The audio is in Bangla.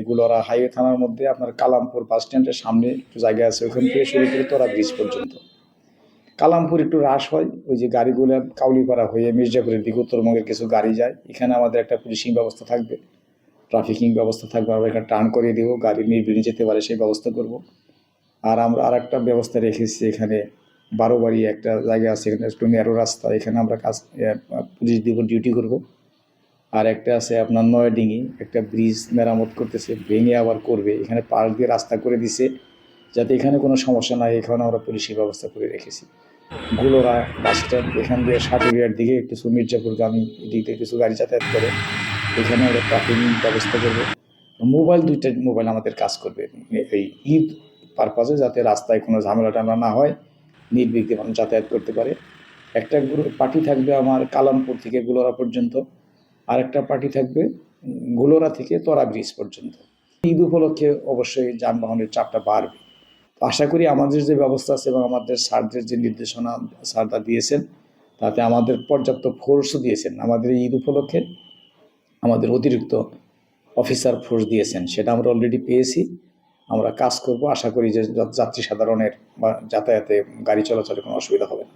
গুলরা হাইওয়ে থানার মধ্যে আপনার কালামপুর বাস স্ট্যান্ডের সামনে একটু জায়গা আছে, ওইখান থেকে শুরু করে তোরা ব্রিজ পর্যন্ত। কালামপুর একটু রাশ হয়, ওই যে গাড়িগুলো কাউলিপাড়া হয়ে মির্জাপুরের দিকে উত্তরবঙ্গের কিছু গাড়ি যায়, এখানে আমাদের একটা পুলিশিং ব্যবস্থা থাকবে, ট্রাফিকিং ব্যবস্থা থাকবে, আমরা এখানে টার্ন করিয়ে দেবো, গাড়ি নির্বিঘ্নে যেতে পারে সেই ব্যবস্থা করব। আর আমরা আর একটা ব্যবস্থা রেখেছি, এখানে 12 বাড়ি একটা জায়গা আছে, এখানে একটু ন্যারো রাস্তা, এখানে আমরা পুলিশ দিব, ডিউটি করব। আর একটা আছে আপনার নয়াডিঙ্গি, একটা ব্রিজ মেরামত করতেছে, ভেঙে আবার করবে, এখানে পাশ দিয়ে রাস্তা করে দিছে যাতে এখানে কোনো সমস্যা নাই, এখানে আমরা পুলিশি ব্যবস্থা করে রেখেছি। গুলোরা বাস স্ট্যান্ড, এখান দিয়ে সাটুরিয়ার দিকে কিছু মির্জাপুরগামী এদিক দিয়ে কিছু গাড়ি যাতায়াত করে, এখানে আমরা ট্রাফিক ব্যবস্থা করবো। মোবাইল, 2টা মোবাইল আমাদের কাজ করবে এই ঈদ পারপাসে, যাতে রাস্তায় কোনো ঝামেলা টামেলা না হয়, নির্বিঘ্নে মানুষ যাতায়াত করতে পারে। একটা পার্টি থাকবে আমার কালামপুর থেকে গুলোরা পর্যন্ত, আর একটা পার্টি থাকবে গুলোরা থেকে তোরা ব্রিজ পর্যন্ত। ঈদ উপলক্ষে অবশ্যই যানবাহনের চাপটা বাড়বে। আশা করি আমাদের যে ব্যবস্থা আছে এবং আমাদের স্যারদের যে নির্দেশনা স্যাররা দিয়েছেন, তাতে আমাদের পর্যাপ্ত ফোর্সও দিয়েছেন। আমাদের ঈদ উপলক্ষে আমাদের অতিরিক্ত অফিসার ফোর্স দিয়েছেন, সেটা আমরা অলরেডি পেয়েছি। আমরা কাজ করব, আশা করি যে যাত্রী সাধারণের বা যাতায়াতে গাড়ি চলাচলে কোনো অসুবিধা হবে না।